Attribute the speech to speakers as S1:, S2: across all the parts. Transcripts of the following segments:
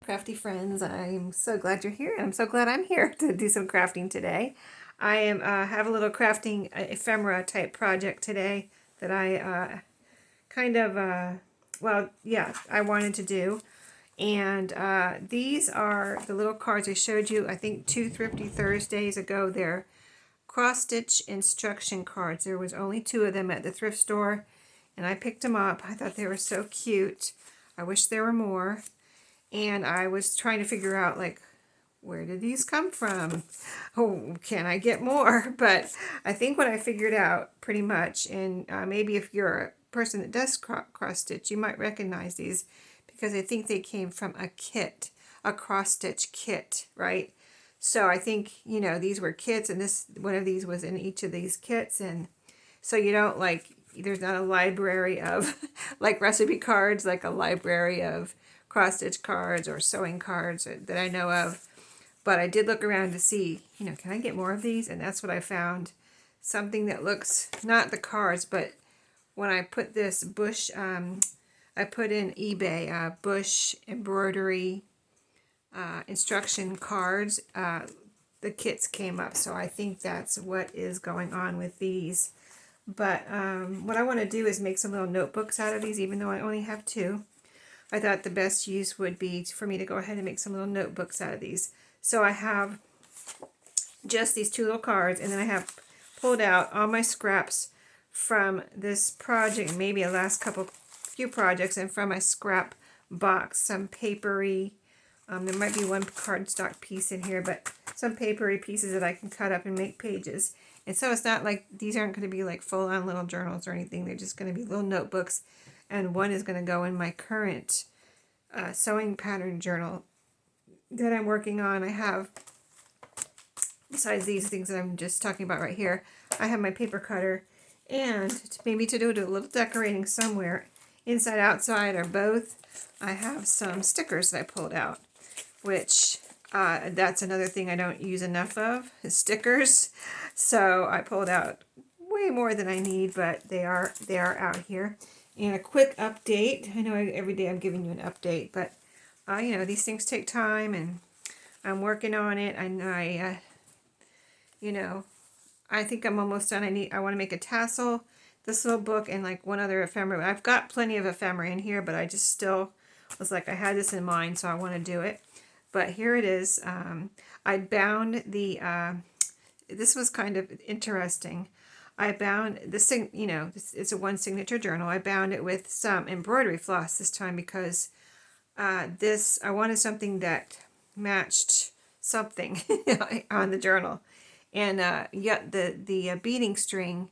S1: Crafty friends, I'm so glad you're here, and I'm so glad I'm here to do some crafting today. I am have a little crafting ephemera type project today that I kind of I wanted to do. And these are the little cards I showed you, I think 2 Thrifty Thursdays ago. They're cross-stitch instruction cards. There was only 2 of them at the thrift store, and I picked them up. I thought they were so cute. I wish there were more. And I was trying to figure out, like, where did these come from? Oh, can I get more? But I think what I figured out pretty much, and maybe if you're a person that does cross stitch, you might recognize these, because I think they came from a kit, a cross stitch kit, right? So I think, you know, these were kits, and this one of these was in each of these kits. And so you don't, like, there's not a library of like recipe cards, like a library of cross stitch cards or sewing cards that I know of. But I did look around to see, you know, can I get more of these? And that's what I found. Something that looks, not the cards, but when I put this bush, I put in eBay, bush embroidery instruction cards, the kits came up. So I think that's what is going on with these. But what I want to do is make some little notebooks out of these, even though I only have 2. I thought the best use would be for me to go ahead and make some little notebooks out of these. So I have just these 2 little cards, and then I have pulled out all my scraps from this project, maybe the last few projects, and from my scrap box, some papery, there might be one cardstock piece in here, but some papery pieces that I can cut up and make pages. And so it's not like, these aren't going to be like full-on little journals or anything. They're just going to be little notebooks, and one is going to go in my current sewing pattern journal that I'm working on. I have, besides these things that I'm just talking about right here, I have my paper cutter, and maybe to do a little decorating somewhere, inside, outside, or both, I have some stickers that I pulled out, which that's another thing I don't use enough of, is stickers. So I pulled out way more than I need, but they are out here. And a quick update. I know every day I'm giving you an update, but you know, these things take time, and I'm working on it. And you know, I think I'm almost done. I want to make a tassel, this little book, and like one other ephemera. I've got plenty of ephemera in here, but I just still was like, I had this in mind, so I want to do it. But here it is. I bound the, this was kind of interesting. I bound this thing, you know, it's a 1 signature journal. I bound it with some embroidery floss this time, because I wanted something that matched something on the journal. And the beading string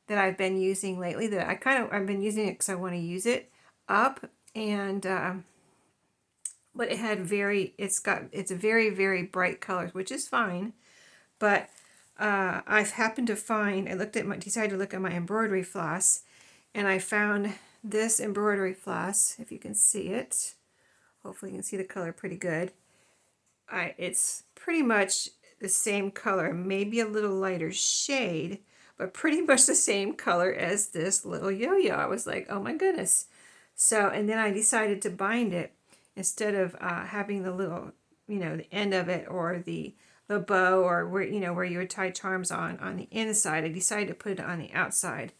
S1: that I've been using lately, that I've been using it because I want to use it up, and but it had it's very, very bright colors, which is fine. But I've happened to find, decided to look at my embroidery floss, and I found this embroidery floss. If you can see it, hopefully you can see the color pretty good. It's pretty much the same color, maybe a little lighter shade, but pretty much the same color as this little yo-yo. I was like, oh my goodness. So, and then I decided to bind it, instead of having the little, you know, the end of it, or the bow, or where, you know, where you would tie charms on the inside. I decided to put it on the outside,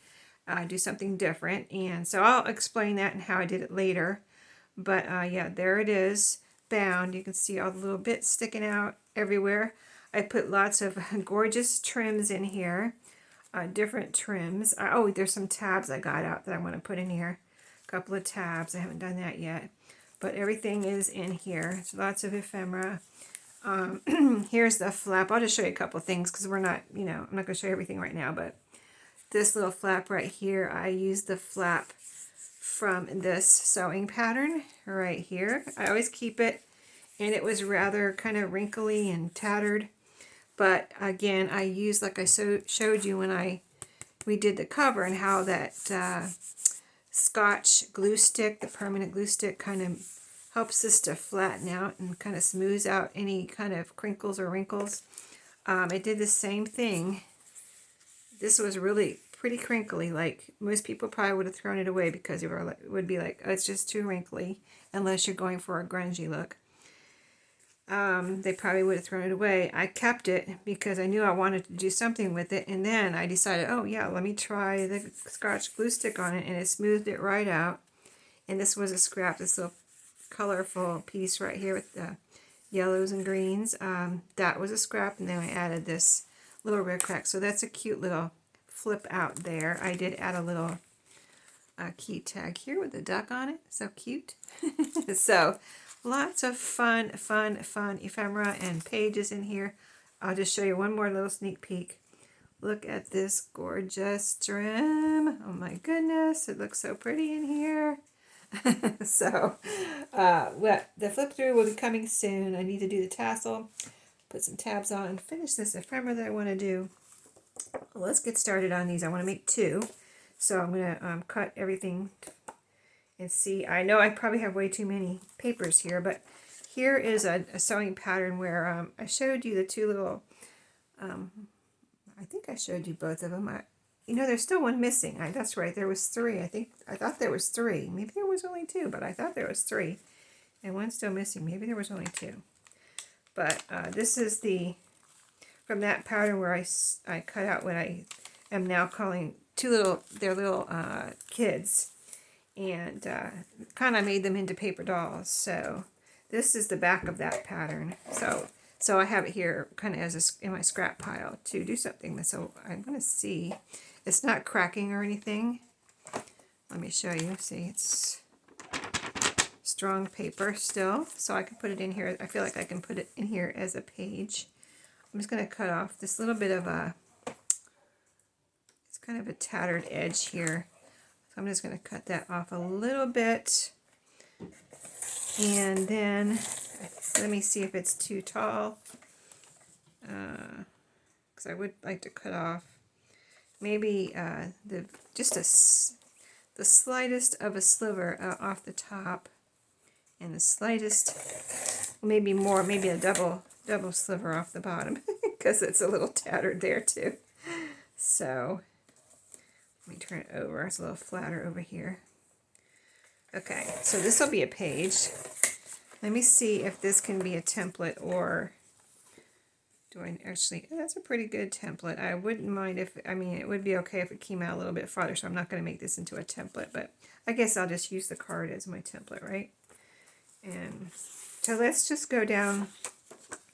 S1: do something different. And so I'll explain that and how I did it later. But yeah, there it is, bound. You can see all the little bits sticking out everywhere. I put lots of gorgeous trims in here, different trims. Oh, there's some tabs I got out that I want to put in here. A couple of tabs. I haven't done that yet. But everything is in here. It's lots of ephemera. Here's the flap. I'll just show you a couple of things, because we're not, you know, I'm not going to show you everything right now. But this little flap right here, I used the flap from this sewing pattern right here. I always keep it, and it was rather kind of wrinkly and tattered. But again, I used, like I showed you when we did the cover, and how that Scotch glue stick, the permanent glue stick, kind of helps this to flatten out and kind of smooths out any kind of crinkles or wrinkles. I did the same thing. This was really pretty crinkly. Like, most people probably would have thrown it away, because it would be like, oh, it's just too wrinkly, unless you're going for a grungy look. they probably would have thrown it away. I kept it because I knew I wanted to do something with it, and then I decided, oh yeah, let me try the Scotch glue stick on it, and it smoothed it right out. And this was a scrap, this little colorful piece right here with the yellows and greens. That was a scrap, and then I added this little red crack. So that's a cute little flip out there. I did add a little key tag here with a duck on it. So cute. So lots of fun ephemera and pages in here. I'll just show you one more little sneak peek. Look at this gorgeous trim. Oh my goodness, it looks so pretty in here. So, well, the flip through will be coming soon. I need to do the tassel, put some tabs on, and finish this ephemera that I want to do. Well, let's get started on these. I want to make 2. So I'm going to cut everything and see. I know I probably have way too many papers here, but here is a sewing pattern where I showed you the 2 little, I think I showed you both of them. You know, there's still one missing. That's right, there was 3. I thought there was 3. Maybe there was only 2, but I thought there was 3. And one's still missing. Maybe there was only 2. But this is from that pattern where I cut out what I am now calling their little kids. And kind of made them into paper dolls. So this is the back of that pattern. So I have it here kind of as in my scrap pile to do something. So I'm going to see. It's not cracking or anything. Let me show you. See, it's strong paper still. So I can put it in here. I feel like I can put it in here as a page. I'm just going to cut off this little bit of it's kind of a tattered edge here. So I'm just going to cut that off a little bit. And then, let me see if it's too tall. Because I would like to cut off maybe the slightest of a sliver off the top. And the slightest, maybe more, maybe a double sliver off the bottom. Because it's a little tattered there too. So let me turn it over. It's a little flatter over here. Okay, so this will be a page. Let me see if this can be a template, or do I actually, that's a pretty good template. I wouldn't mind if, it would be okay if it came out a little bit farther, so I'm not going to make this into a template, but I guess I'll just use the card as my template, right? And so let's just go down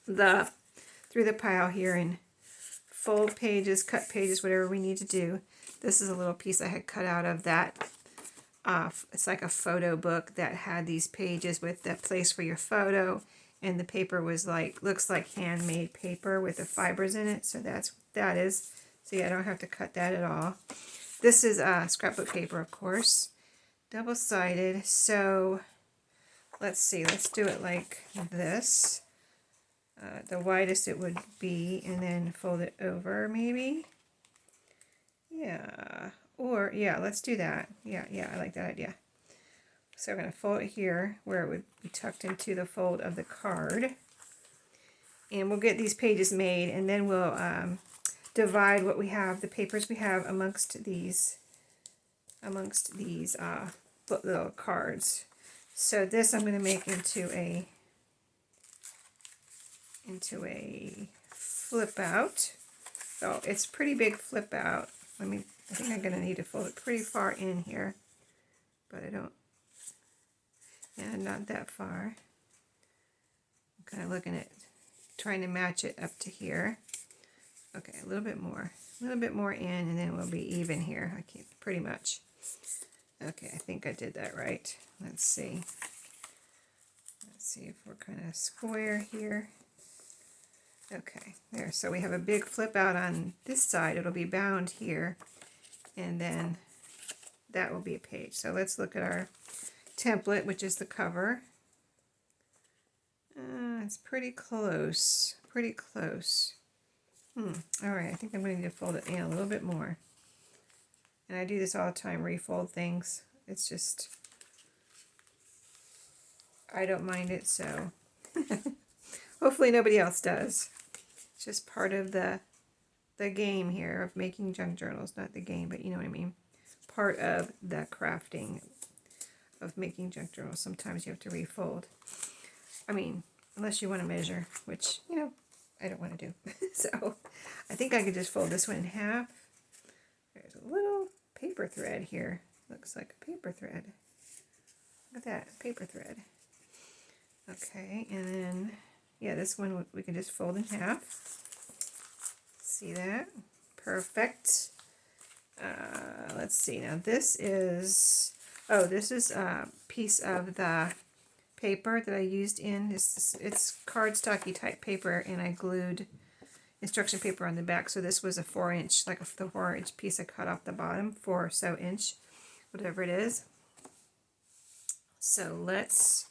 S1: through the pile here and fold pages, cut pages, whatever we need to do. This is a little piece I had cut out of that. It's like a photo book that had these pages with the place for your photo, and the paper was looks like handmade paper with the fibers in it. So that is. See, I don't have to cut that at all. This is scrapbook paper, of course, double-sided. So let's see. Let's do it like this. The widest it would be, and then fold it over, maybe. Yeah. Or, yeah, let's do that. Yeah, I like that idea. So we're going to fold it here where it would be tucked into the fold of the card. And we'll get these pages made, and then we'll divide what we have, the papers we have, amongst these little cards. So this I'm going to make into a flip out. So it's a pretty big flip out. I think I'm going to need to fold it pretty far in here, but I don't, not that far. I'm kind of looking at, trying to match it up to here. Okay, a little bit more in, and then we'll be even here. I can't, pretty much. Okay, I think I did that right. Let's see if we're kind of square here. Okay, there. So we have a big flip out on this side. It'll be bound here, and then that will be a page. So let's look at our template, which is the cover. It's pretty close. All right, I think I'm going to need to fold it in a little bit more. And I do this all the time, refold things. It's just, I don't mind it, so hopefully nobody else does. It's just part of the game here of making junk journals. Not the game, but you know what I mean. Part of the crafting of making junk journals. Sometimes you have to refold. unless you want to measure, which, you know, I don't want to do. So I think I could just fold this one in half. There's a little paper thread here. Looks like a paper thread. Look at that, paper thread. Okay, and then, yeah, this one we can just fold in half. See that? Perfect. Let's see, now this is, oh, this is a piece of the paper that I used in, it's cardstocky type paper, and I glued instruction paper on the back, so this was a 4-inch, like the 4-inch piece I cut off the bottom, 4 or so inch, whatever it is. So let's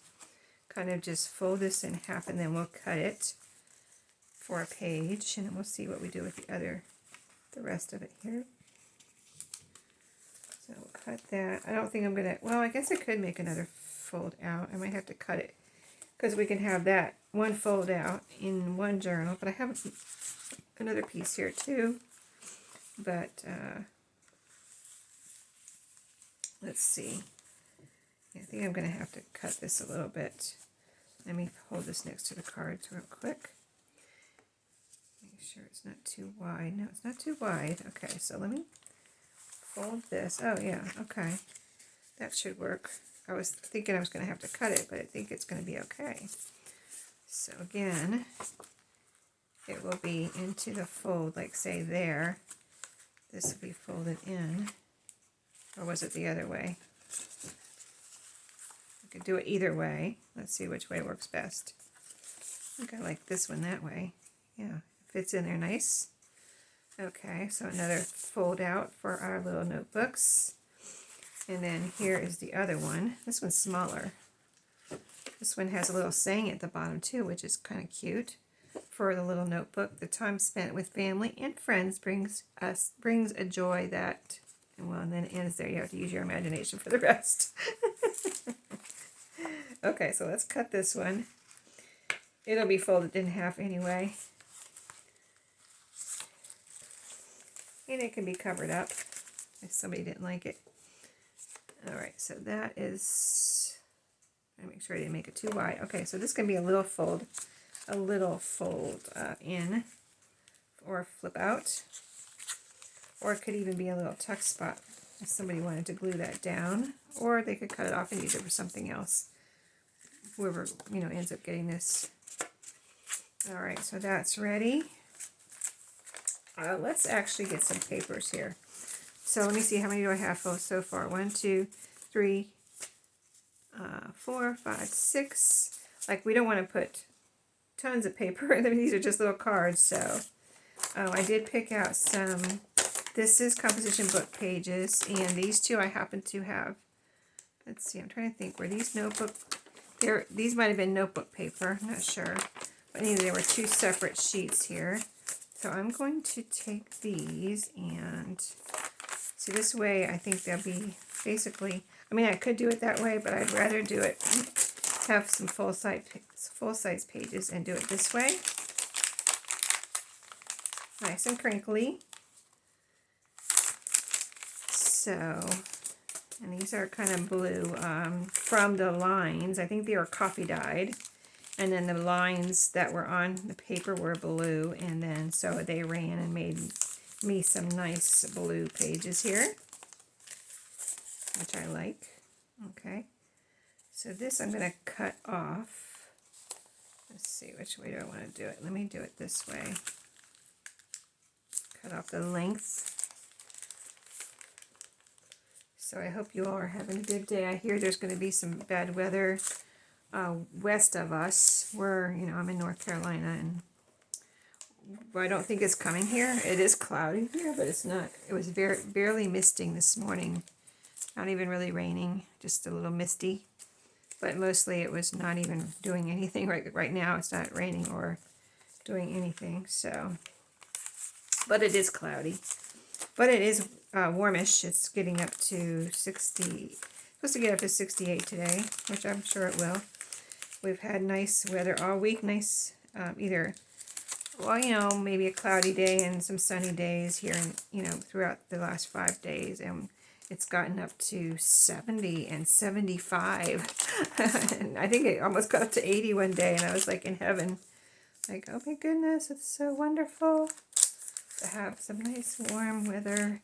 S1: kind of just fold this in half, and then we'll cut it for a page, and then we'll see what we do with the rest of it here. So we'll cut that. I don't think I'm gonna, well, I guess I could make another fold out. I might have to cut it because we can have that one fold out in one journal, but I have another piece here too. But let's see. I think I'm gonna have to cut this a little bit. Let me hold this next to the cards real quick. Make sure it's not too wide. No, it's not too wide. Okay, so let me fold this. Oh yeah, okay. That should work. I was thinking I was going to have to cut it, but I think it's going to be okay. So again, it will be into the fold, like say there. This will be folded in. Or was it the other way? I could do it either way. Let's see which way works best. I think I like this one that way. Yeah, fits in there nice. Okay, so another fold out for our little notebooks. And then here is the other one. This one's smaller. This one has a little saying at the bottom too, which is kind of cute for the little notebook. The time spent with family and friends brings a joy that, well, and then it ends there. You have to use your imagination for the rest. Okay, so let's cut this one. It'll be folded in half anyway. And it can be covered up if somebody didn't like it. Alright, so that is, I make sure I didn't make it too wide. Okay, so this can be a little fold in, or flip out, or it could even be a little tuck spot if somebody wanted to glue that down, or they could cut it off and use it for something else. Whoever, you know, ends up getting this. Alright, so that's ready. Let's actually get some papers here. So let me see, how many do I have so far? 1, 2, 3, 4, 5, 6. Like, we don't want to put tons of paper. I mean, these are just little cards. So I did pick out some. This is composition book pages, and these two I happen to have. Let's see, I'm trying to think. Were these notebook? These might have been notebook paper. I'm not sure. But anyway, there were 2 separate sheets here. So I'm going to take these and see, this way I think they'll be basically, I mean, I could do it that way, but I'd rather do it, have some full-size pages and do it this way. Nice and crinkly. So, and these are kind of blue from the lines. I think they were coffee dyed. And then the lines that were on the paper were blue, and then so they ran and made me some nice blue pages here, which I like. Okay, so this I'm going to cut off. Let's see, which way do I want to do it? Let me do it this way. Cut off the length. So I hope you all are having a good day. I hear there's going to be some bad weather west of us. We're, you know, I'm in North Carolina, and I don't think it's coming here. It is cloudy here, but it's not. It was barely misting this morning. Not even really raining, just a little misty. But mostly it was not even doing anything. Right now it's not raining or doing anything. So, but it is cloudy. But it is warmish. It's getting up to 60. Supposed to get up to 68 today, which I'm sure it will. We've had nice weather all week. Nice, either, well, you know, maybe a cloudy day and some sunny days here, you know, throughout the last 5 days. And it's gotten up to 70 and 75. And I think it almost got up to 80 one day, and I was like in heaven. Like, oh my goodness, it's so wonderful to have some nice warm weather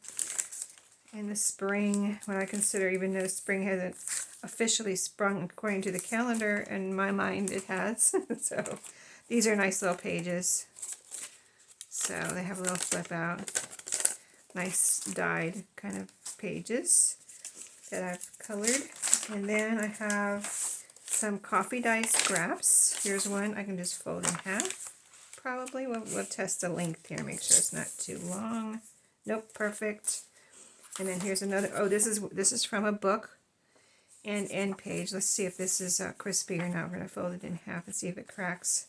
S1: in the spring, when I consider, even though spring hasn't officially sprung according to the calendar, in my mind it has. So these are nice little pages. So they have a little flip out. Nice dyed kind of pages that I've colored. And then I have some coffee dye scraps. Here's one I can just fold in half. Probably we'll test the length here, make sure it's not too long. Nope, perfect. And then here's another. Oh, this is from a book and end page. Let's see if this is crispy or not. We're gonna fold it in half and see if it cracks.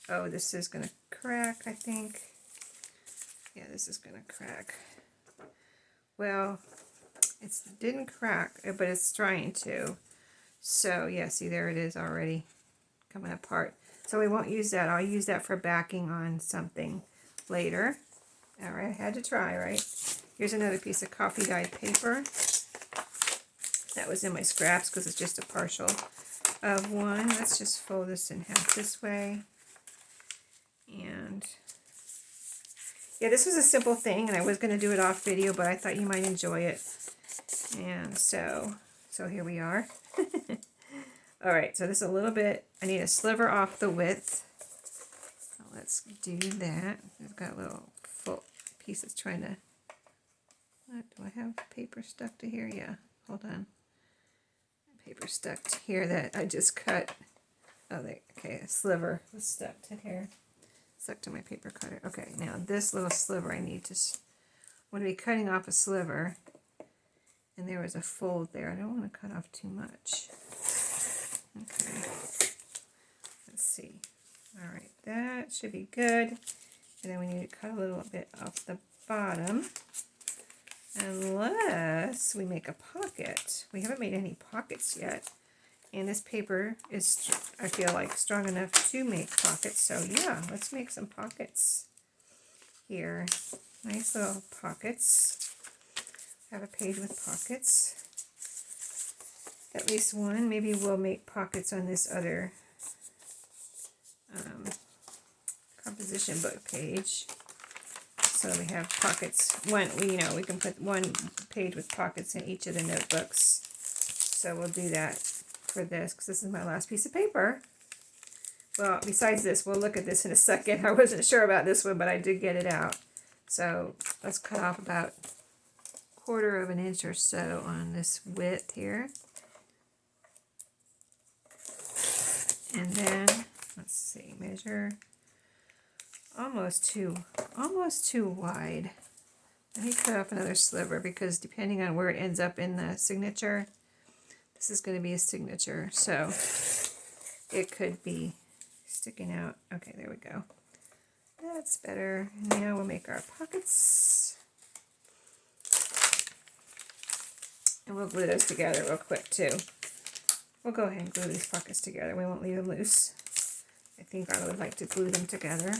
S1: Oh, this is gonna crack, I think. Yeah, this is gonna crack. Well, it didn't crack, but it's trying to. So yeah, see, there it is already coming apart. So we won't use that. I'll use that for backing on something later. All right, I had to try, right? Here's another piece of coffee dyed paper. That was in my scraps because it's just a partial of one. Let's just fold this in half this way. And yeah, this was a simple thing, and I was going to do it off video, but I thought you might enjoy it. And so here we are. All right, so this is a little bit, I need a sliver off the width. So let's do that. I've got a little full piece that's trying to, what, do I have paper stuck to here? Yeah, hold on. Paper stuck to here that I just cut. Oh, okay, a sliver was stuck to here. Stuck to my paper cutter. Okay, now this little sliver I need to, I'm going to be cutting off a sliver. And there was a fold there. I don't want to cut off too much. Okay. Let's see. All right, that should be good. And then we need to cut a little bit off the bottom. Unless we make a pocket. We haven't made any pockets yet. And this paper is, I feel like, strong enough to make pockets. So yeah, let's make some pockets here. Nice little pockets. Have a page with pockets. At least one. Maybe we'll make pockets on this other composition book page. So we have pockets. We can put one page with pockets in each of the notebooks. So we'll do that for this, because this is my last piece of paper. Well, besides this, we'll look at this in a second. I wasn't sure about this one, but I did get it out. So let's cut off about 1/4 of an inch or so on this width here. And then, let's see, measure almost too wide. Let me cut off another sliver, because depending on where it ends up in the signature, this is going to be a signature, so it could be sticking out. Okay, there we go. That's better. Now we'll make our pockets. And we'll glue those together real quick too. We'll go ahead and glue these pockets together. We won't leave them loose. I think I would like to glue them together.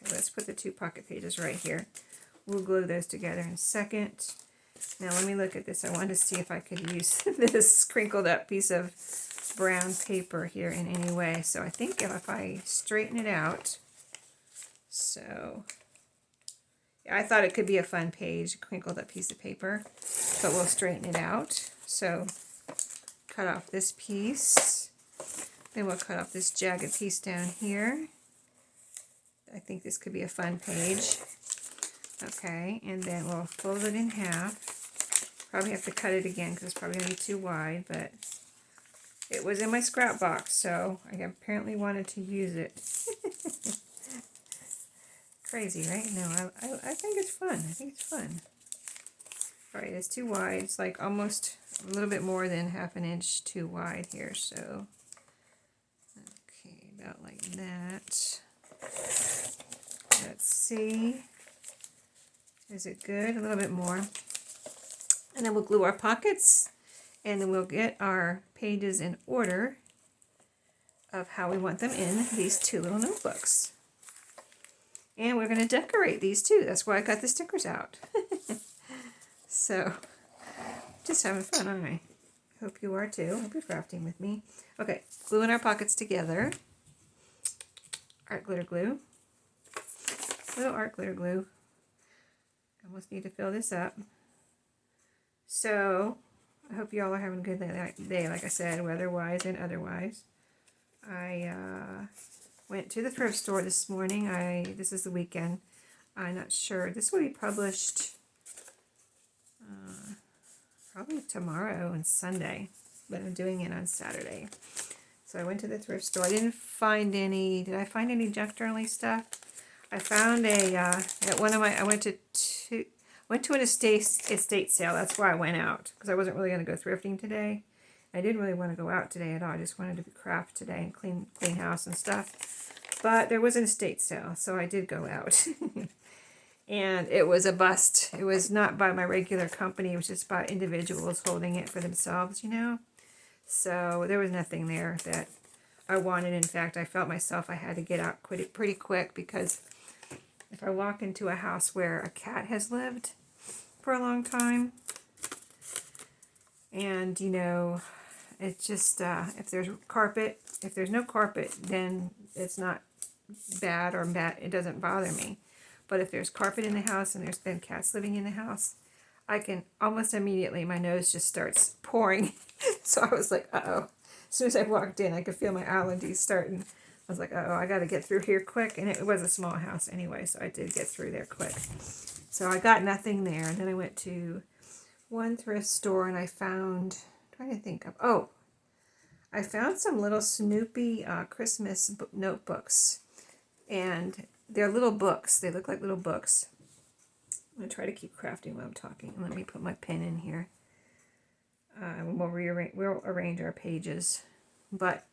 S1: So let's put the 2 pocket pages right here. We'll glue those together in a second. Now let me look at this. I wanted to see if I could use this crinkled up piece of brown paper here in any way. So I think if I straighten it out, so I thought it could be a fun page, crinkled up piece of paper, but we'll straighten it out. So cut off this piece, then we'll cut off this jagged piece down here. I think this could be a fun page. Okay, and then we'll fold it in half. Probably have to cut it again because it's probably going to be too wide, but it was in my scrap box, so I apparently wanted to use it. Crazy, right? No, I think it's fun. I think it's fun. All right, it's too wide. It's like almost a little bit more than 1/2 inch too wide here, so okay, about like that. Let's see. Is it good? A little bit more. And then we'll glue our pockets, and then we'll get our pages in order of how we want them in these 2 little notebooks. And we're going to decorate these too. That's why I got the stickers out. So, just having fun, aren't I? Hope you are too. Hope you're crafting with me. Okay, gluing our pockets together. Art glitter glue. Little art glitter glue. Almost need to fill this up. So, I hope you all are having a good day, like I said, weather-wise and otherwise. I went to the thrift store this morning. This is the weekend. I'm not sure. This will be published probably tomorrow and Sunday, but I'm doing it on Saturday. So I went to the thrift store. I didn't find any. Did I find any junk journaling stuff? I found at one of my. I went to an estate sale. That's why I went out, because I wasn't really going to go thrifting today. I didn't really want to go out today at all. I just wanted to craft today and clean house and stuff. But there was an estate sale, so I did go out. And it was a bust. It was not by my regular company. It was just by individuals holding it for themselves, you know. So there was nothing there that I wanted. In fact, I felt myself I had to get out pretty quick, because if I walk into a house where a cat has lived for a long time, and, you know, it's just, if there's no carpet, then it's not bad, it doesn't bother me. But if there's carpet in the house and there's been cats living in the house, I can almost immediately, my nose just starts pouring. So I was like, uh-oh. As soon as I walked in, I could feel my allergies starting. I was like, uh-oh, I got to get through here quick. And it was a small house anyway, so I did get through there quick. So I got nothing there. And then I went to one thrift store and I found, I found some little Snoopy Christmas notebooks. And they're little books. They look like little books. I'm going to try to keep crafting while I'm talking. Let me put my pen in here. We'll arrange our pages. But,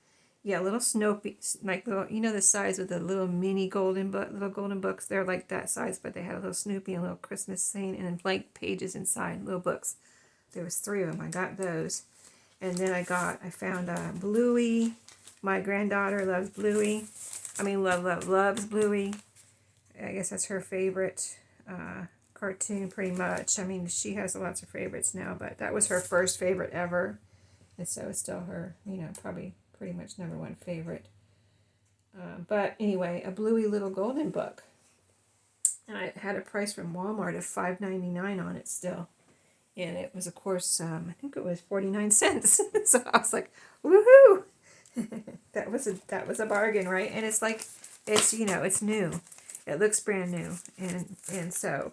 S1: yeah, little Snoopy, like little, you know the size of the little mini golden books? They're like that size, but they had a little Snoopy and a little Christmas scene and then blank pages inside, little books. There was 3 of them. I got those. And then I found Bluey. My granddaughter loves Bluey. Loves Bluey. I guess that's her favorite cartoon, pretty much. I mean, she has lots of favorites now, but that was her first favorite ever. And so it's still her, you know, probably pretty much #1 favorite. But anyway, a Bluey little golden book. And I had a price from Walmart of $5.99 on it still. And it was, of course, I think it was 49 cents. So I was like, woohoo! That was a bargain, right? And it's like, you know, it's new. It looks brand new. And so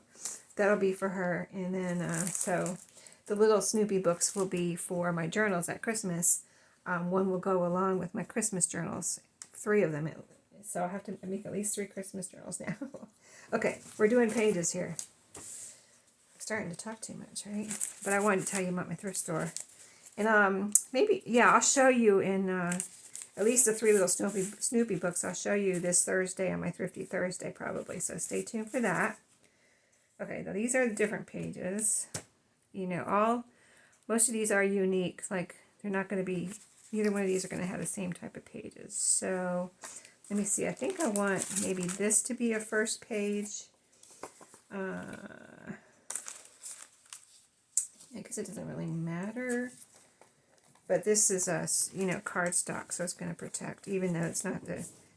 S1: that'll be for her. And then, so the little Snoopy books will be for my journals at Christmas. One will go along with my Christmas journals. 3 of them. So I'll have to make at least 3 Christmas journals now. Okay, we're doing pages here. I'm starting to talk too much, right? But I wanted to tell you about my thrift store. And maybe, yeah, I'll show you in at least the 3 little Snoopy books. I'll show you this Thursday on my Thrifty Thursday probably. So stay tuned for that. Okay, now these are the different pages. You know, most of these are unique. Like, they're not going to be, neither one of these are going to have the same type of pages. So let me see. I think I want maybe this to be a first page. I guess it doesn't really matter. But this is cardstock, so it's going to protect, even though it's not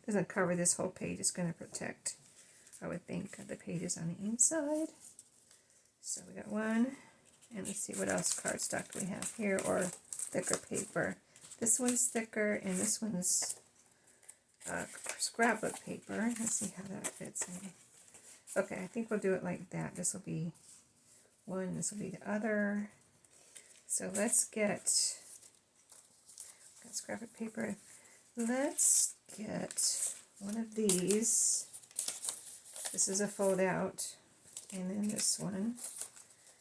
S1: doesn't cover this whole page. It's going to protect, I would think, the pages on the inside. So we got one, and let's see what else cardstock we have here, or thicker paper. This one's thicker, and this one's scrapbook paper. Let's see how that fits in. Okay, I think we'll do it like that. This will be one, this will be the other. So let's get scrapbook paper. Let's get one of these. This is a fold out, and then this one.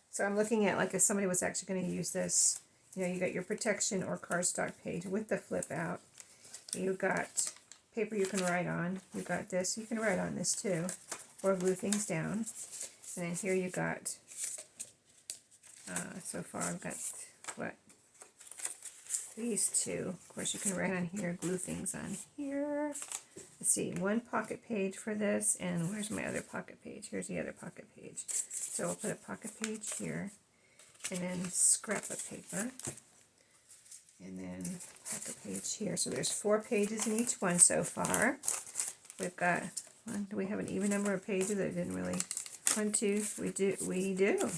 S1: So I'm looking at, like, if somebody was actually going to use this, you know, you got your protection or cardstock page with the flip out. You got paper you can write on. You got this. You can write on this too, or glue things down. And then here you got. So far I've got what? These 2. Of course, you can write on here, glue things on here. Let's see, 1 pocket page for this, and where's my other pocket page? Here's the other pocket page. So we'll put a pocket page here, and then scrap of paper, and then pocket page here. So there's 4 pages in each one so far. We've got, do we have an even number of pages? I didn't really, 1, 2, we do.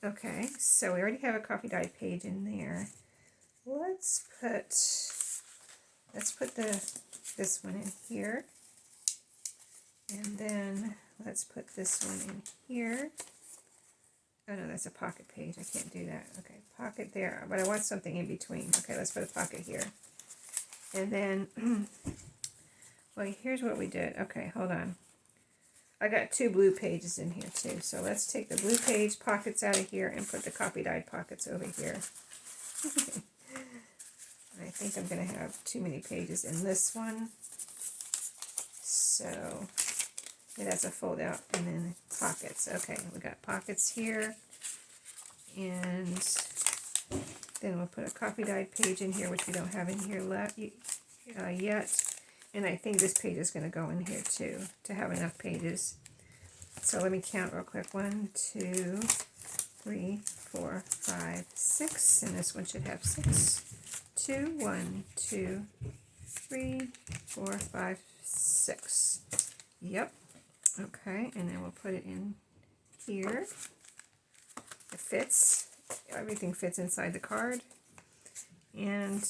S1: Okay, so we already have a coffee dye page in there. Let's put this one in here, and then let's put this one in here. Oh no, that's a pocket page. I can't do that. Okay, pocket there, but I want something in between. Okay, let's put a pocket here. And then, well, here's what we did. Okay, hold on. I got 2 blue pages in here too. So let's take the blue page pockets out of here and put the coffee dyed pockets over here. I think I'm going to have too many pages in this one. So it has a fold out and then pockets. Okay, we got pockets here. And then we'll put a coffee dyed page in here, which we don't have in here yet. And I think this page is going to go in here too, to have enough pages. So let me count real quick. 1, 2, 3, 4, 5, 6. And this one should have 6. 2, 1, 2, 3, 4, 5, 6. Yep. Okay, and then we'll put it in here. It fits. Everything fits inside the card. And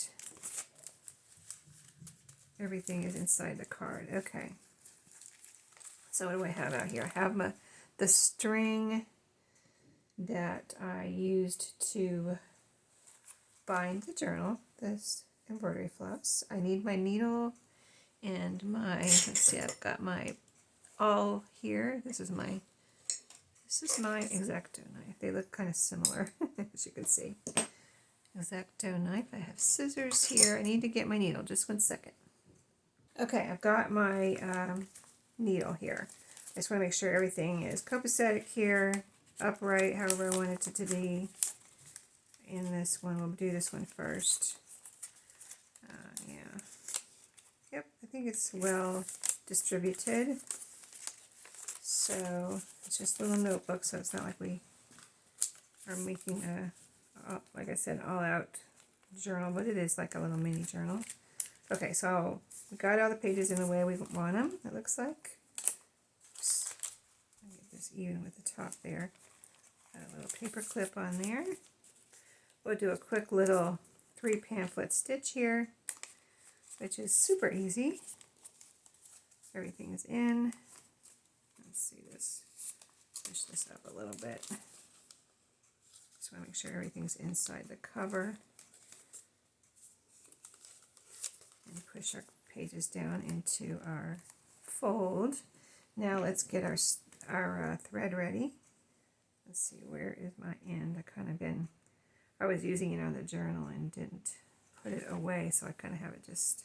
S1: everything is inside the card. Okay. So what do I have out here? I have the string that I used to bind the journal, this embroidery floss. I need my needle and my, let's see, I've got my awl here. This is my X-Acto knife. They look kind of similar, as you can see. X-Acto knife. I have scissors here. I need to get my needle. Just 1 second. Okay, I've got my needle here. I just want to make sure everything is copacetic here, upright, however I want it to be. In this one, we'll do this one first. Yeah. Yep, I think it's well distributed. So it's just a little notebook, so it's not like we are making like I said, all-out journal, but it is like a little mini journal. Okay, so we got all the pages in the way we want them, it looks like. Oops. Get this even with the top there. Got a little paper clip on there. We'll do a quick little 3 pamphlet stitch here, which is super easy. Everything is in. Let's see this. Push this up a little bit. Just want to make sure everything's inside the cover. And push our pages down into our fold. Now let's get our thread ready. Let's see, where is my end? I was using it on the journal and didn't put it away, so I kind of have it just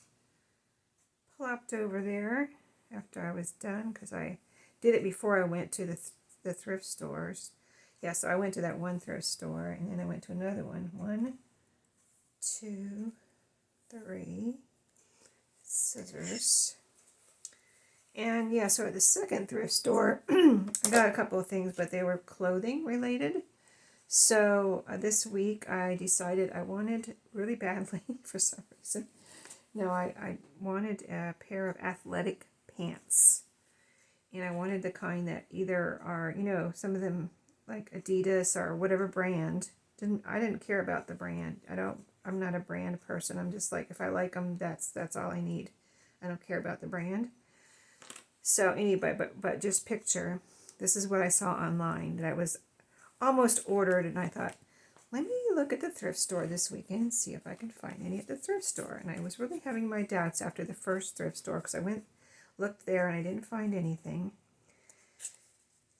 S1: plopped over there after I was done, because I did it before I went to the thrift stores. Yeah, so I went to that one thrift store, and then I went to another one. 1, 2, 3, scissors. And yeah, so at the second thrift store, I got a couple of things, but they were clothing related. So this week I decided I wanted really badly, for some reason, I wanted a pair of athletic pants. And I wanted the kind that either are, some of them like Adidas or whatever brand. I didn't care about the brand. I'm not a brand person. I'm just like, if I like them, that's all I need. I don't care about the brand. So anyway, but just picture, this is what I saw online that I was almost ordered, and I thought, let me look at the thrift store this weekend and see if I can find any at the thrift store. And I was really having my doubts after the first thrift store, because I looked there and I didn't find anything.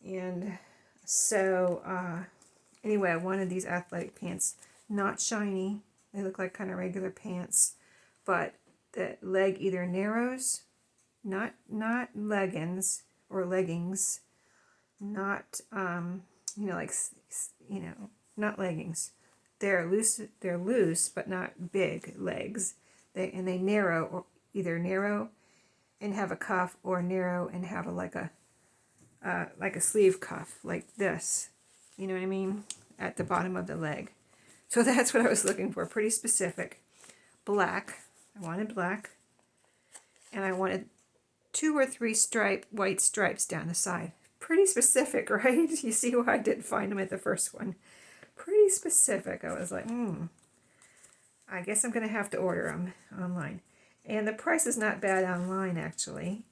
S1: And so anyway, I wanted these athletic pants, not shiny. They look like kind of regular pants, but the leg either narrows, not leggings or leggings, not not leggings. They're loose, but not big legs. They narrow, or either narrow and have a cuff, or narrow and have like a sleeve cuff, like this. You know what I mean? at the bottom of the leg. So that's what I was looking for, pretty specific. Black, I wanted black, and I wanted 2 or 3 white stripes down the side. Pretty specific, right? You see why I didn't find them at the first one. Pretty specific. I was like, I guess I'm going to have to order them online. And the price is not bad online, actually.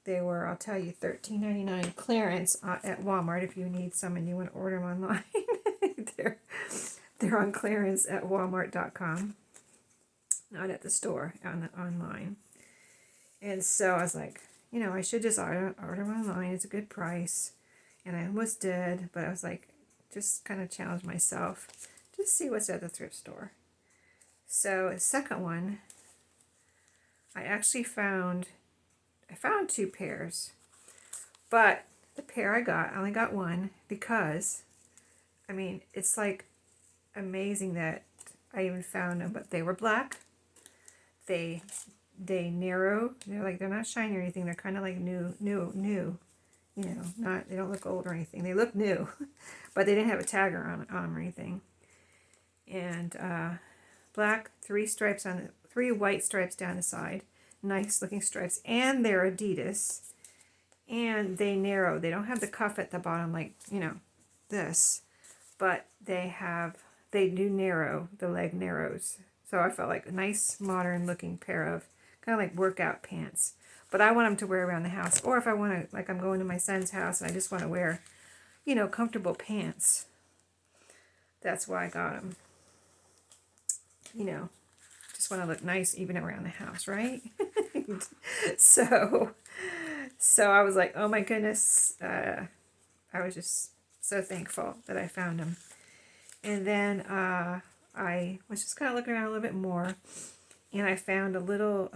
S1: They were, I'll tell you, $13.99 clearance at Walmart if you need some and you want to order them online. they're on clearance at walmart.com, not at the store, online. And so I was like, you know, I should just order them online. It's a good price. And I almost did, but I was like, just kind of challenge myself. Just see what's at the thrift store. So the second one, I actually found 2 pairs, but the pair I only got one because, I mean, it's like amazing that I even found them, but they were black. They narrow. They're not shiny or anything. They're kind of like new. You know, they don't look old or anything. They look new, but they didn't have a tagger on them or anything. And black, 3 white stripes down the side. Nice looking stripes, and they're Adidas, and they narrow. They don't have the cuff at the bottom like, you know, this, but they do narrow. The leg narrows, so I felt like a nice modern looking pair of kind of like workout pants. But I want them to wear around the house, or if I want to, like I'm going to my son's house and I just want to wear, you know, comfortable pants. That's why I got them. You know, just want to look nice even around the house, right? So I was like, oh my goodness, I was just so thankful that I found them. And then I was just kind of looking around a little bit more, and I found a little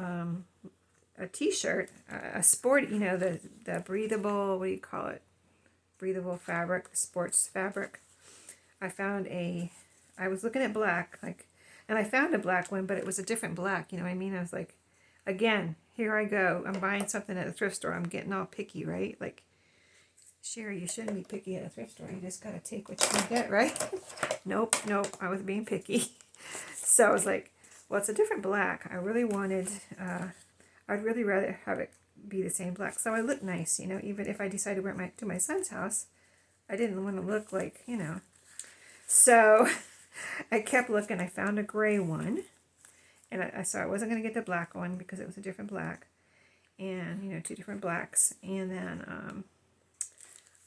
S1: a t-shirt, a sport, you know, the breathable, what do you call it? Breathable fabric, sports fabric. I was looking at black, and I found a black one, but it was a different black, you know what I mean? I was like, again, here I go. I'm buying something at a thrift store. I'm getting all picky, right? Like, Sheree, you shouldn't be picky at a thrift store. You just got to take what you can get, right? Nope, I was being picky. So I was like, well, it's a different black. I really wanted, I'd really rather have it be the same black. So I look nice, you know, even if I decided to wear it to my son's house, I didn't want to look like, you know. So I kept looking. I found a gray one. And I saw I wasn't going to get the black one because it was a different black. And, you know, 2 different blacks. And then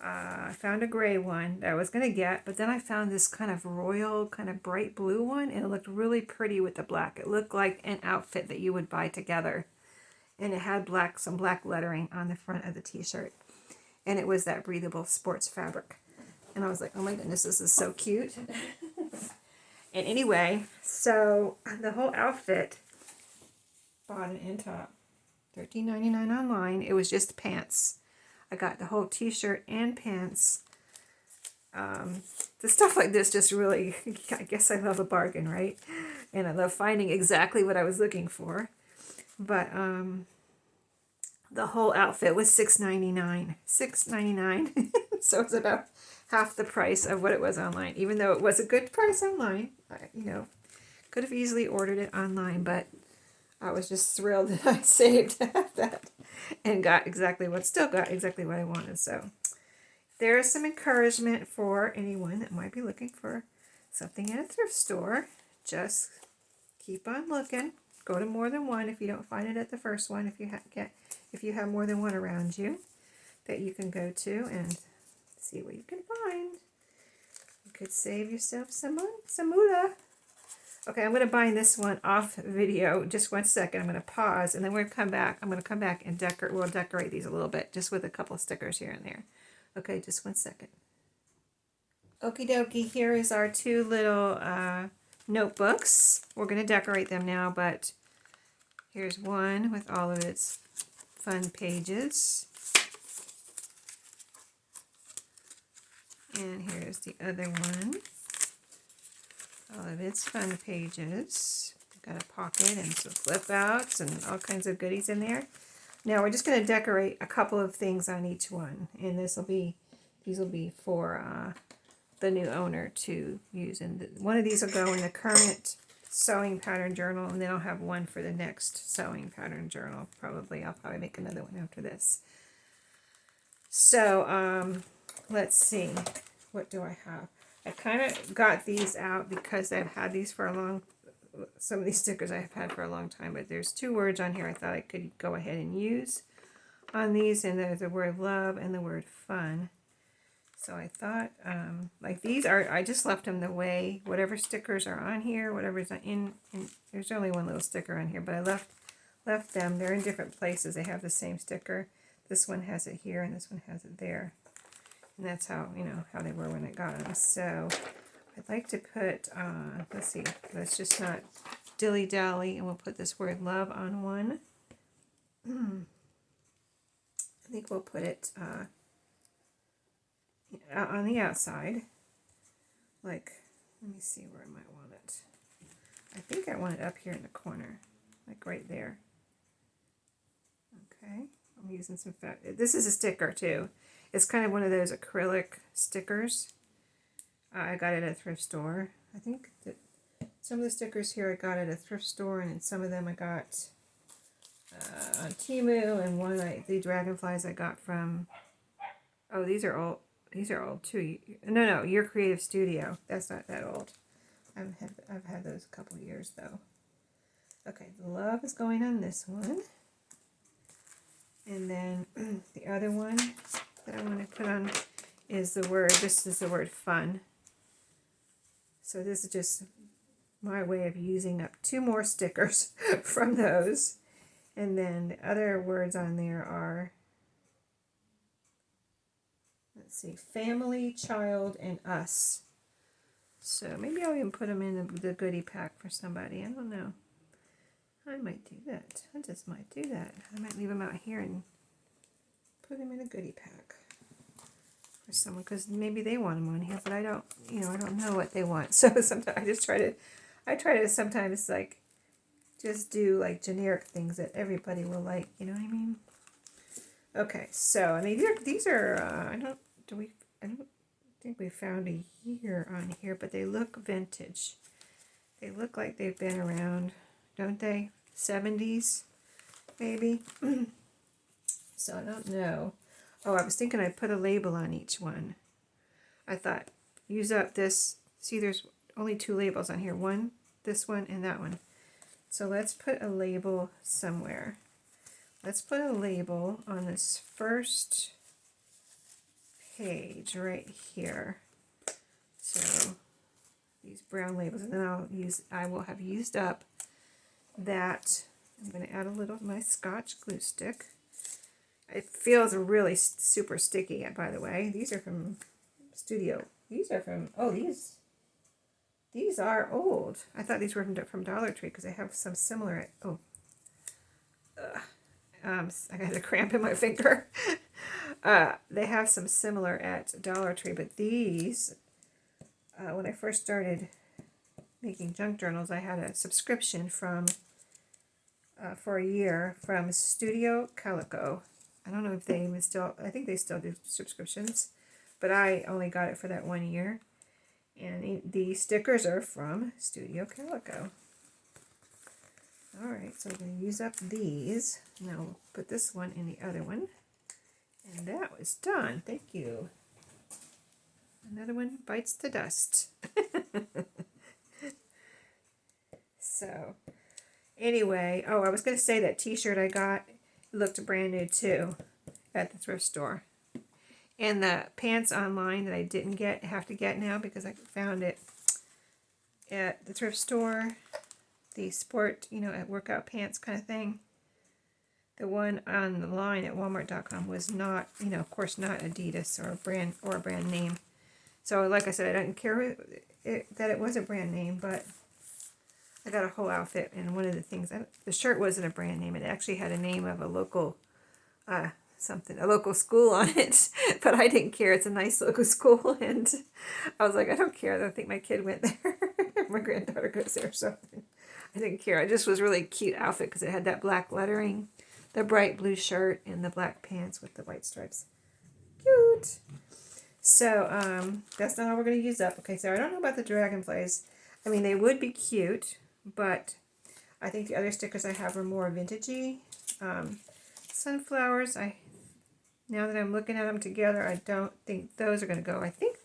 S1: I found a gray one that I was going to get. But then I found this kind of royal, kind of bright blue one. And it looked really pretty with the black. It looked like an outfit that you would buy together. And it had some black lettering on the front of the t-shirt. And it was that breathable sports fabric. And I was like, oh my goodness, this is so cute. And anyway, so the whole outfit, bottom and top, $13.99 online. It was just pants. I got the whole t-shirt and pants. The stuff like this just really, I guess I love a bargain, right? And I love finding exactly what I was looking for. But the whole outfit was $6.99. $6.99. So it's about half the price of what it was online, even though it was a good price online. You know, could have easily ordered it online, but I was just thrilled that I saved that and still got exactly what I wanted. So there's some encouragement for anyone that might be looking for something at a thrift store. Just keep on looking. Go to more than one if you don't find it at the first one. If you have more than one around you that you can go to and see what you can find. You could save yourself some moolah. Okay, I'm going to bind this one off video. Just 1 second. I'm going to pause, and then we're going to come back. I'm going to come back and we'll decorate these a little bit, just with a couple of stickers here and there. Okay, just 1 second. Okie dokie, here is our 2 little notebooks. We're going to decorate them now, but here's one with all of its fun pages. And here's the other one. All of its fun pages. Got a pocket and some flip outs and all kinds of goodies in there. Now we're just going to decorate a couple of things on each one. And these will be for the new owner to use. And one of these will go in the current sewing pattern journal, and then I'll have one for the next sewing pattern journal. I'll probably make another one after this. So let's see, what do I have? I kind of got these out because I've had these for a long, some of these stickers I've had for a long time, but there's 2 words on here I thought I could go ahead and use on these, and there's the word love and the word fun. So I thought, like these are, I just left them the way, whatever stickers are on here, whatever's in there's only one little sticker on here, but I left them. They're in different places. They have the same sticker. This one has it here, and this one has it there. And that's how, how they were when I got them. So I'd like to put, let's see, let's just not dilly-dally, and we'll put this word love on one. I think we'll put it on the outside. Like, let me see where I might want it. I think I want it up here in the corner, like right there. Okay, I'm using some this is a sticker too. It's kind of one of those acrylic stickers. I got it at a thrift store. I think that some of the stickers here I got at a thrift store, and then some of them I got on Temu, and one the dragonflies I got from, oh, these are old too. No, Your Creative Studio. That's not that old. I've had those a couple of years though. Okay, the love is going on this one. And then the other one that I want to put on is this is the word fun. So this is just my way of using up 2 more stickers from those. And then the other words on there are, let's see, family, child, and us. So maybe I'll even put them in the goodie pack for somebody. I don't know. I might do that. I just might do that. I might leave them out here and put them in a goodie pack for someone, because maybe they want them on here, but I don't, I don't know what they want. So sometimes I try to sometimes like just do like generic things that everybody will like. You know what I mean? Okay, so I mean these are I don't think we found a year on here, but they look vintage. They look like they've been around, don't they? 70s, maybe. So I don't know. Oh, I was thinking I'd put a label on each one. I thought, use up this. See, there's only 2 labels on here. One, this one, and that one. So let's put a label somewhere. Let's put a label on this first page right here. So these brown labels, and then I will have used up that. I'm going to add a little of my Scotch glue stick. It feels really super sticky, by the way. These are from Studio. These are from, oh, these are old. I thought these were from Dollar Tree, because I have some similar, I got a cramp in my finger. They have some similar at Dollar Tree, but these, when I first started making junk journals, I had a subscription from, for a year, from Studio Calico. I don't know if they even still, I think they still do subscriptions, but I only got it for that 1 year. And the stickers are from Studio Calico. Alright, so we're going to use up these. Now we'll put this one in the other one. And that was done. Thank you. Another one bites the dust. So, anyway, oh, I was going to say that t-shirt I got looked brand new too at the thrift store. And the pants online that I didn't have to get now because I found it at the thrift store. The sport, at workout pants kind of thing. The one on the line at Walmart.com was not, of course, not Adidas or a brand name. So, like I said, I didn't care that it was a brand name, but I got a whole outfit, and one of the things, the shirt wasn't a brand name. It actually had a name of a local a local school on it, but I didn't care. It's a nice local school, and I was like, I don't care. I don't think my kid went there. My granddaughter goes there, so I didn't care. I just was really cute outfit because it had that black lettering, the bright blue shirt, and the black pants with the white stripes. Cute. So that's not all we're going to use up. Okay, so I don't know about the dragonflies. I mean, they would be cute, but I think the other stickers I have are more vintagey. Sunflowers, now that I'm looking at them together, I don't think those are going to go. I think,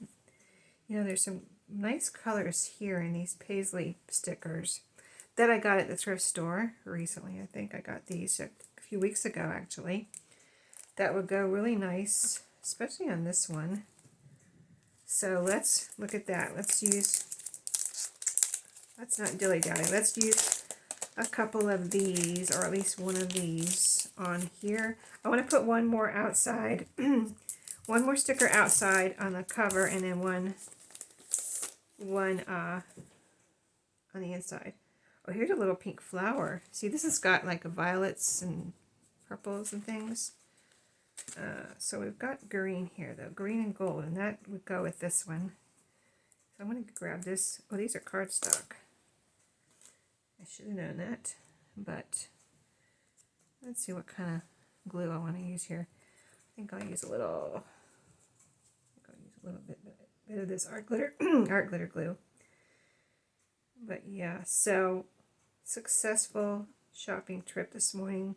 S1: there's some nice colors here in these paisley stickers that I got at the thrift store recently. I think I got these a few weeks ago, actually. That would go really nice, especially on this one. So let's look at that. Let's not dilly-dally. Let's use a couple of these, or at least one of these on here. I want to put one more outside, one more sticker outside on the cover, and then one on the inside. Oh, here's a little pink flower. See, this has got like violets and purples and things. So we've got green here, though, green and gold, and that would go with this one. So I'm going to grab this. Oh, these are cardstock. I should have known that, but let's see what kind of glue I want to use here. I think I'll use a little bit of this art glitter glue. But yeah, so successful shopping trip this morning.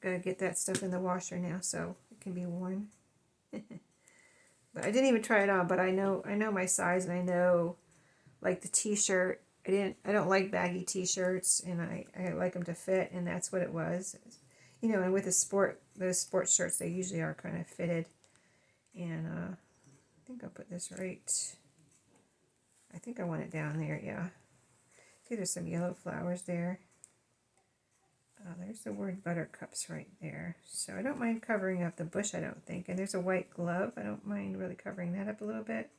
S1: Gotta get that stuff in the washer now so it can be worn. But I didn't even try it on, but I know my size, and I know, like, the t-shirt. I don't like baggy t-shirts, and I like them to fit, and that's what it was. And with those sports shirts, they usually are kind of fitted. And I think I'll put this right. I think I want it down there, yeah. See, there's some yellow flowers there. There's the word buttercups right there. So I don't mind covering up the bush, I don't think. And there's a white glove. I don't mind really covering that up a little bit.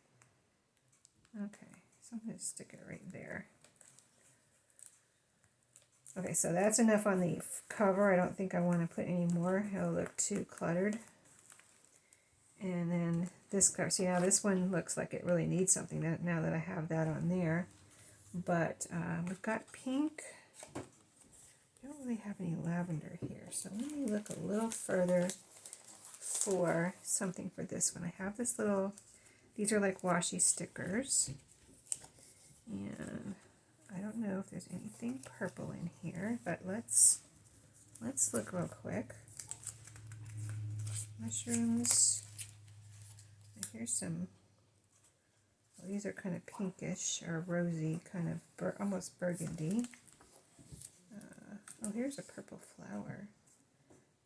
S1: Okay, so I'm going to stick it right there. Okay, so that's enough on the cover. I don't think I want to put any more. It'll look too cluttered. And then this cover. See, now this one looks like it really needs something now that I have that on there. But we've got pink. I don't really have any lavender here, so let me look a little further for something for this one. I have this little, these are like washi stickers, and I don't know if there's anything purple in here, but let's look real quick. Mushrooms. And here's some. Well, these are kind of pinkish or rosy, kind of almost burgundy. Oh, here's a purple flower.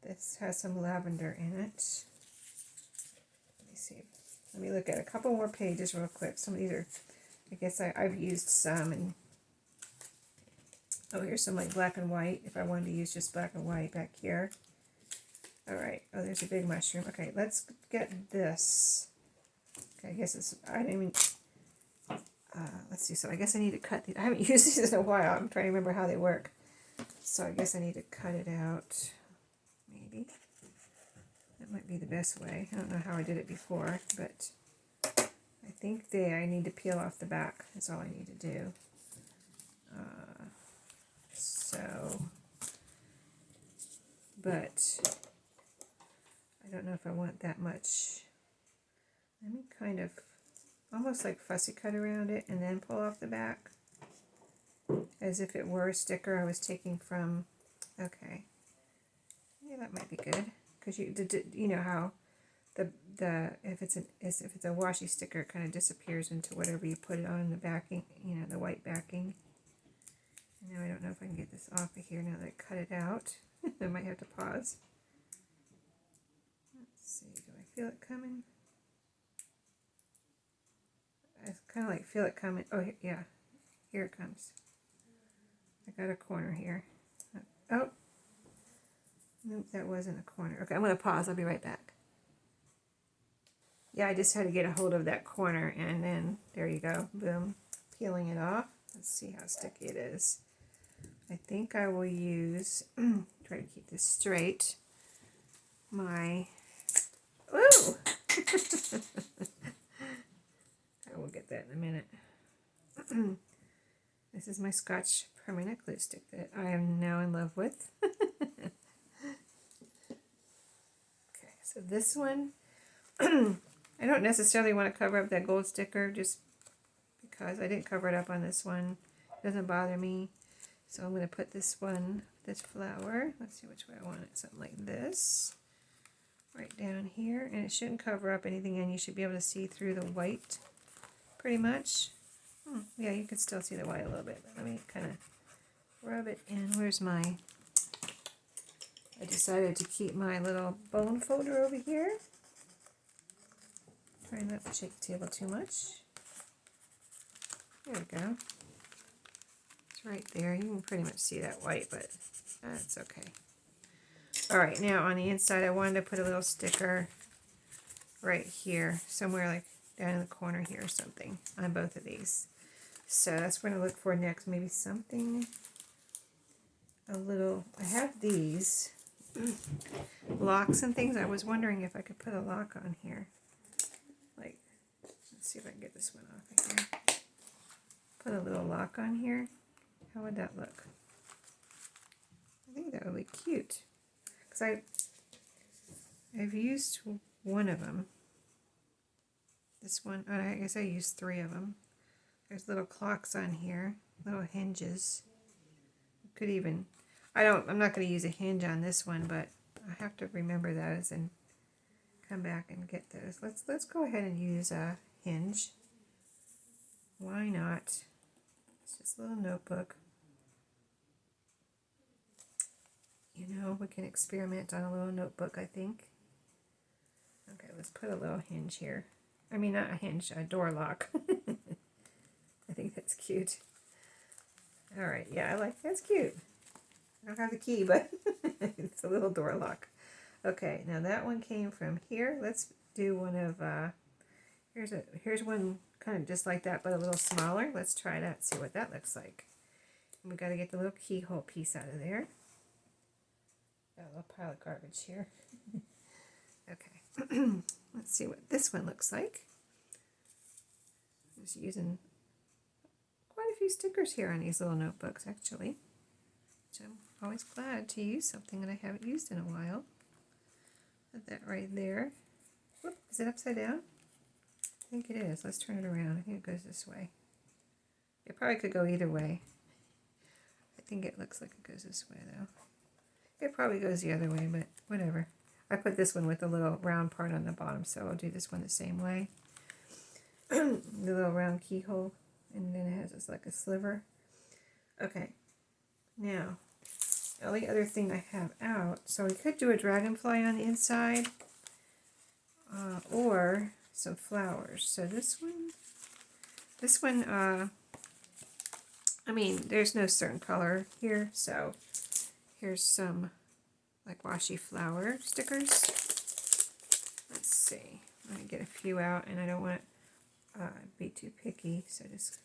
S1: This has some lavender in it. Let me see. Let me look at a couple more pages real quick. Some of these are, I guess I've used some. And oh, here's some like black and white, if I wanted to use just black and white back here. All right. Oh, there's a big mushroom. Okay, let's get this. Okay, I guess it's, I didn't even, let's see. So I guess I need to cut these. I haven't used these in a while. I'm trying to remember how they work. So I guess I need to cut it out, maybe. That might be the best way. I don't know how I did it before, but I think I need to peel off the back. That's all I need to do. But I don't know if I want that much. Let me kind of, almost like fussy cut around it and then pull off the back. As if it were a sticker I was taking from, okay. Yeah, that might be good. Because you know how if it's a washi sticker, it kind of disappears into whatever you put it on, the backing, the white backing. Now I don't know if I can get this off of here now that I cut it out. I might have to pause. Let's see, do I feel it coming? I kind of like feel it coming. Oh, yeah, here it comes. I got a corner here. Oh, nope, that wasn't a corner. Okay, I'm going to pause. I'll be right back. Yeah, I just had to get a hold of that corner, and then there you go. Boom. Peeling it off. Let's see how sticky it is. I think I will use, try to keep this straight, I will get that in a minute. This is my Scotch permanent glue stick that I am now in love with. Okay, so this one, I don't necessarily want to cover up that gold sticker just because I didn't cover it up on this one. It doesn't bother me. So I'm going to put this one, this flower, let's see which way I want it, something like this, right down here. And it shouldn't cover up anything, and you should be able to see through the white pretty much. Yeah, you can still see the white a little bit, but let me kind of rub it in. Where's my, I decided to keep my little bone folder over here. Try not to shake the table too much. There we go. It's right there. You can pretty much see that white, but that's okay. Alright, now on the inside I wanted to put a little sticker right here, somewhere like down in the corner here or something, on both of these. So that's what I'm going to look for next. Maybe something a little, I have these locks and things. I was wondering if I could put a lock on here. Like, let's see if I can get this one off of here. Put a little lock on here. How would that look? I think that would be cute. Because I've used one of them. This one, oh, I guess I used 3 of them. There's little clocks on here, little hinges. Could even, I'm not going to use a hinge on this one, but I have to remember those and come back and get those. Let's go ahead and use a hinge. Why not? It's just a little notebook. You know, we can experiment on a little notebook, I think. Okay, let's put a little hinge here. I mean, not a hinge, a door lock. I think that's cute. Alright, yeah, that's cute. I don't have the key, but it's a little door lock. Okay, now that one came from here. Let's do one of, here's one kind of just like that, but a little smaller. Let's try that, see what that looks like. And we got to get the little keyhole piece out of there. Got a little pile of garbage here. Okay, let's see what this one looks like. I'm just using quite a few stickers here on these little notebooks, actually. Which I'm always glad to use something that I haven't used in a while. Put that right there. Whoop, is it upside down? I think it is. Let's turn it around. I think it goes this way. It probably could go either way. I think it looks like it goes this way, though. It probably goes the other way, but whatever. I put this one with a little round part on the bottom, so I'll do this one the same way. The little round keyhole, and then it has this like a sliver. Okay, now, the only other thing I have out, so we could do a dragonfly on the inside, or some flowers. So this one, I mean, there's no certain color here, so here's some like washi flower stickers. Let's see. Let me get a few out, and I don't want to be too picky, so just,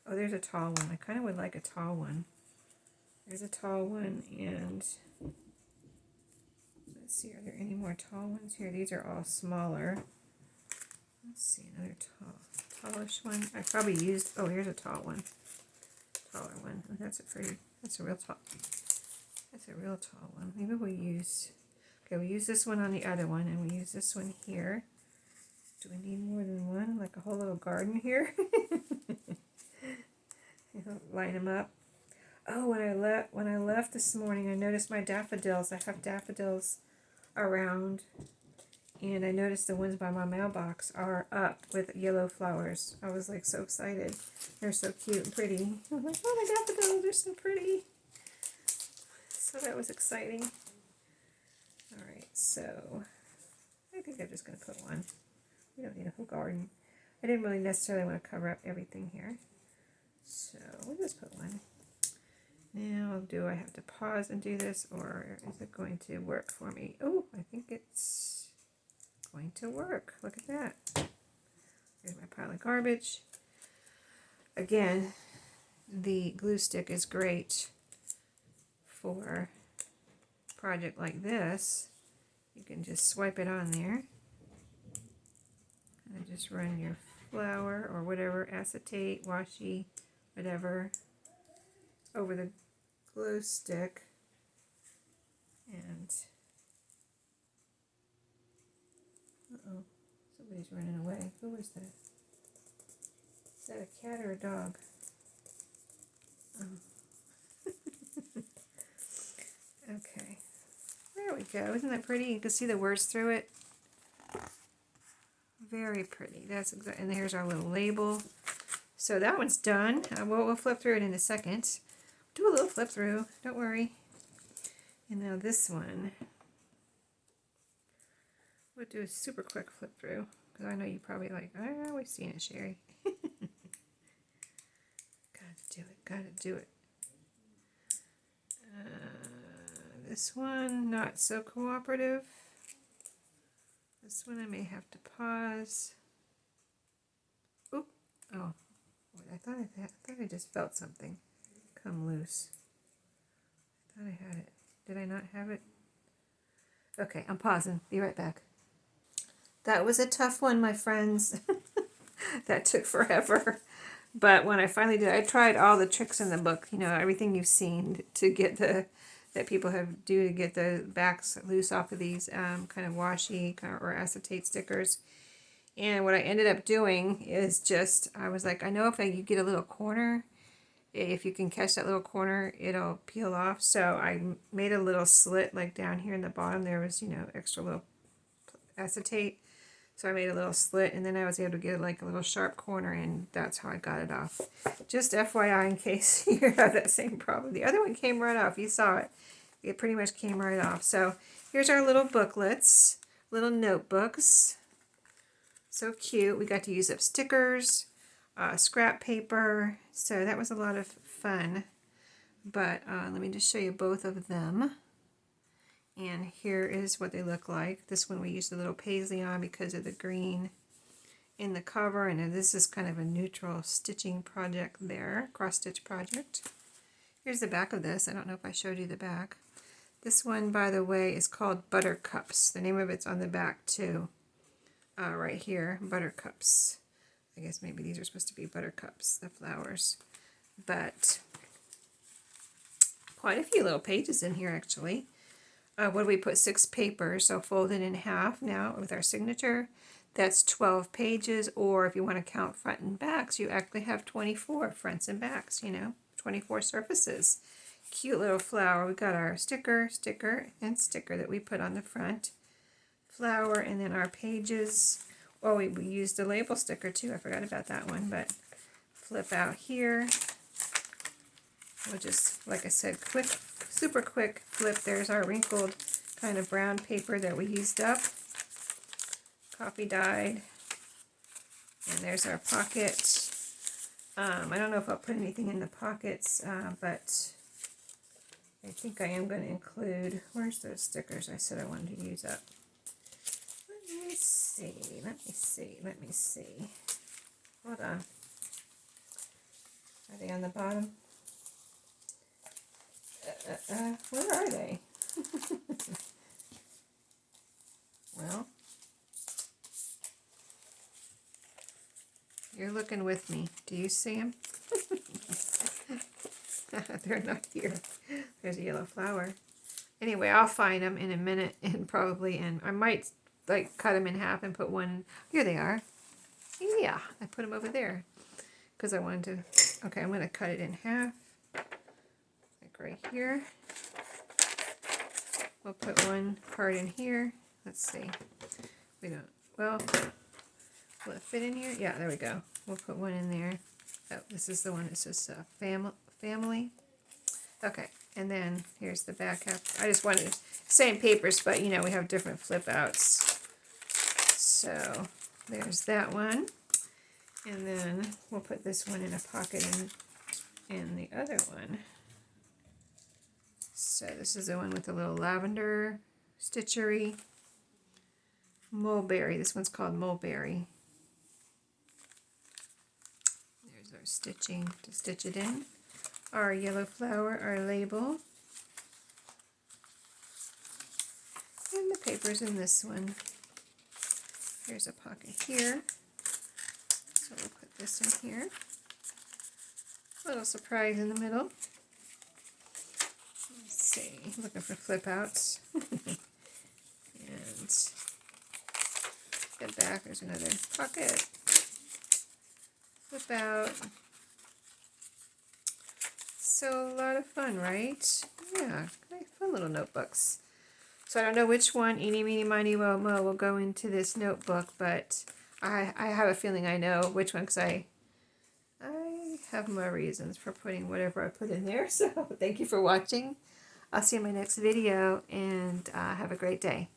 S1: oh, there's a tall one. I kind of would like a tall one. There's a tall one, and let's see, are there any more tall ones here? These are all smaller. Let's see, another tallish one. I probably used, oh, here's a tall one. Taller one. Oh, that's a real tall. That's a real tall one. Maybe we'll use, okay, we use this one on the other one, and we use this one here. Do we need more than one? Like a whole little garden here? Line them up. Oh, when I left this morning, I noticed my daffodils. I have daffodils around, and I noticed the ones by my mailbox are up with yellow flowers. I was like so excited. They're so cute and pretty. I'm like, oh, my daffodils are so pretty. So that was exciting. Alright, so I think I'm just going to put one. We don't need a whole garden. I didn't really necessarily want to cover up everything here. So we'll just put one. Now, do I have to pause and do this, or is it going to work for me? Oh, I think it's going to work. Look at that. There's my pile of garbage. Again, the glue stick is great for a project like this. You can just swipe it on there and just run your flour or whatever, acetate, washi, whatever, over the glue stick, and Somebody's running away. Who was that? Is that a cat or a dog? Oh. Okay. There we go. Isn't that pretty? You can see the words through it. Very pretty. That's exactly. And here's our little label. So that one's done. We'll flip through it in a second. Do a little flip through. Don't worry. And now this one. We'll do a super quick flip through. Because I know you probably like, oh, we've seen it, Sheree. Gotta do it. Gotta do it. This one, not so cooperative. This one I may have to pause. Oop. Oh. I thought I just felt something come loose. I thought I had it. Did I not have it? Okay, I'm pausing. Be right back. That was a tough one, my friends. That took forever. But when I finally did, I tried all the tricks in the book. You know, everything you've seen to get that people have to get the backs loose off of these kind of washi or acetate stickers. And what I ended up doing is just, I was like, I know if you get a little corner, if you can catch that little corner, it'll peel off. So I made a little slit, like down here in the bottom, there was, you know, extra little acetate. So I made a little slit, and then I was able to get like a little sharp corner, and that's how I got it off. Just FYI in case you have that same problem. The other one came right off. You saw it. It pretty much came right off. So here's our little booklets, little notebooks. So cute. We got to use up stickers, scrap paper. So that was a lot of fun. But let me just show you both of them. And here is what they look like. This one we used a little paisley on because of the green in the cover. And this is kind of a neutral stitching project there, cross stitch project. Here's the back of this. I don't know if I showed you the back. This one, by the way, is called Buttercups. The name of it's on the back too. Right here, Buttercups. I guess maybe these are supposed to be buttercups, the flowers. But quite a few little pages in here, actually. What do we put? 6 papers, so folded in half now with our signature. That's 12 pages, or if you want to count front and backs, you actually have 24 fronts and backs, you know, 24 surfaces. Cute little flower. We got our sticker, and sticker that we put on the front. Flower, and then our pages. Oh, we used a label sticker too. I forgot about that one, but flip out here. We'll just, like I said, quick, super quick flip. There's our wrinkled kind of brown paper that we used up. Copy dyed. And there's our pocket. I don't know if I'll put anything in the pockets, but I think I am going to include, where's those stickers I said I wanted to use up? Let me see. Hold on. Are they on the bottom? Where are they? Well, you're looking with me. Do you see them? They're not here. There's a yellow flower. Anyway, I'll find them in a minute, and I might like cut them in half and put one. Here they are. Yeah, I put them over there because I wanted to. Okay, I'm going to cut it in half, like right here. We'll put one part in here. Let's see. We don't. Well, will it fit in here? Yeah, there we go. We'll put one in there. Oh, this is the one that says family. Okay, and then here's the back half. I just wanted same papers, but you know we have different flip outs. So there's that one, and then we'll put this one in a pocket in the other one. So this is the one with the little lavender stitchery. Mulberry. This one's called Mulberry. There's our stitching to stitch it in. Our yellow flower, our label. And the paper's in this one. Here's a pocket here. So we'll put this in here. A little surprise in the middle. Let's see, looking for flip outs. And Get back. There's another pocket. Flip out. So a lot of fun, right? Yeah, fun little notebooks. So I don't know which one, eeny, meeny, miny, mo, will go into this notebook, but I have a feeling I know which one because I have my reasons for putting whatever I put in there. So thank you for watching. I'll see you in my next video, and have a great day.